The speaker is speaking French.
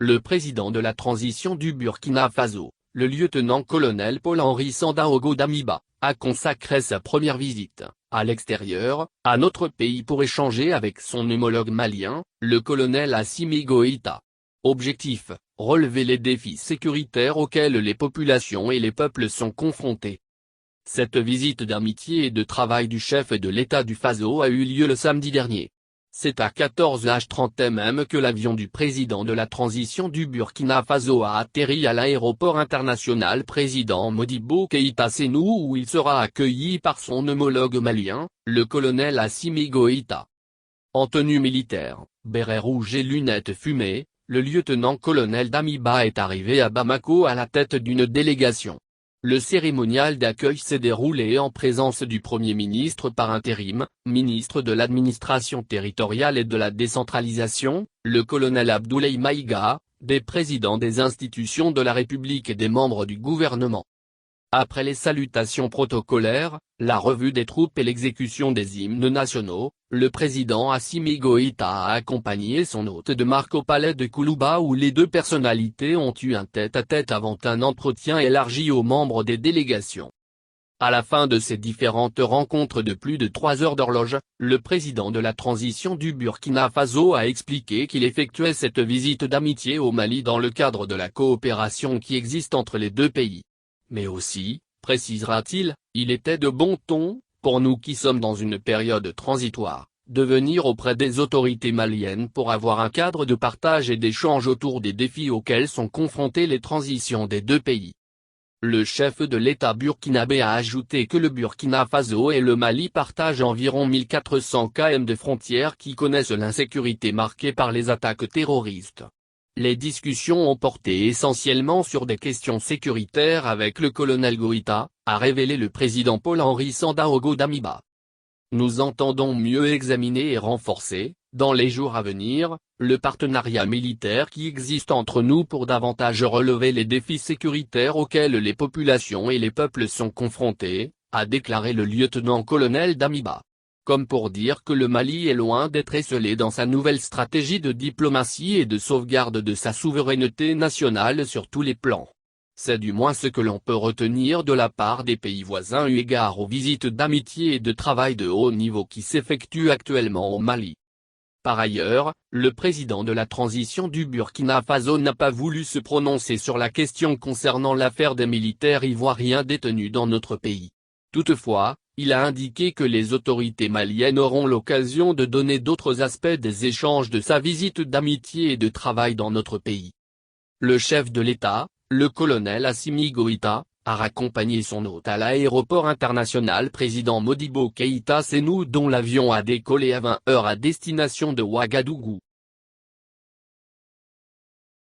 le président de la transition du Burkina Faso, le lieutenant-colonel Paul-Henri Sandaogo Damiba, a consacré sa première visite, à l'extérieur, à notre pays pour échanger avec son homologue malien, le colonel Assimi Goïta. Objectif, relever les défis sécuritaires auxquels les populations et les peuples sont confrontés. Cette visite d'amitié et de travail du chef de l'État du Faso a eu lieu le samedi dernier. C'est à 14h30 m que l'avion du président de la transition du Burkina Faso a atterri à l'aéroport international président Modibo Keïta Sénou où il sera accueilli par son homologue malien, le colonel Assimi Goïta. En tenue militaire, béret rouge et lunettes fumées, le lieutenant-colonel Damiba est arrivé à Bamako à la tête d'une délégation. Le cérémonial d'accueil s'est déroulé en présence du Premier ministre par intérim, ministre de l'administration territoriale et de la décentralisation, le colonel Abdoulaye Maïga, des présidents des institutions de la République et des membres du gouvernement. Après les salutations protocolaires, la revue des troupes et l'exécution des hymnes nationaux, le président Assimi Goïta a accompagné son hôte de marque au palais de Koulouba où les deux personnalités ont eu un tête-à-tête avant un entretien élargi aux membres des délégations. À la fin de ces différentes rencontres de plus de 3 heures d'horloge, le président de la transition du Burkina Faso a expliqué qu'il effectuait cette visite d'amitié au Mali dans le cadre de la coopération qui existe entre les deux pays. Mais aussi, précisera-t-il, il était de bon ton, pour nous qui sommes dans une période transitoire, de venir auprès des autorités maliennes pour avoir un cadre de partage et d'échange autour des défis auxquels sont confrontées les transitions des deux pays. Le chef de l'État burkinabé a ajouté que le Burkina Faso et le Mali partagent environ 1400 km de frontières qui connaissent l'insécurité marquée par les attaques terroristes. Les discussions ont porté essentiellement sur des questions sécuritaires avec le colonel Goïta, a révélé le président Paul-Henri Sandaogo Damiba. Nous entendons mieux examiner et renforcer, dans les jours à venir, le partenariat militaire qui existe entre nous pour davantage relever les défis sécuritaires auxquels les populations et les peuples sont confrontés, a déclaré le lieutenant-colonel Damiba. Comme pour dire que le Mali est loin d'être esselé dans sa nouvelle stratégie de diplomatie et de sauvegarde de sa souveraineté nationale sur tous les plans. C'est du moins ce que l'on peut retenir de la part des pays voisins eu égard aux visites d'amitié et de travail de haut niveau qui s'effectuent actuellement au Mali. Par ailleurs, le président de la transition du Burkina Faso n'a pas voulu se prononcer sur la question concernant l'affaire des militaires ivoiriens détenus dans notre pays. Toutefois, il a indiqué que les autorités maliennes auront l'occasion de donner d'autres aspects des échanges de sa visite d'amitié et de travail dans notre pays. Le chef de l'État, le colonel Assimi Goïta, a raccompagné son hôte à l'aéroport international président Modibo Keïta Sénou dont l'avion a décollé à 20 h à destination de Ouagadougou.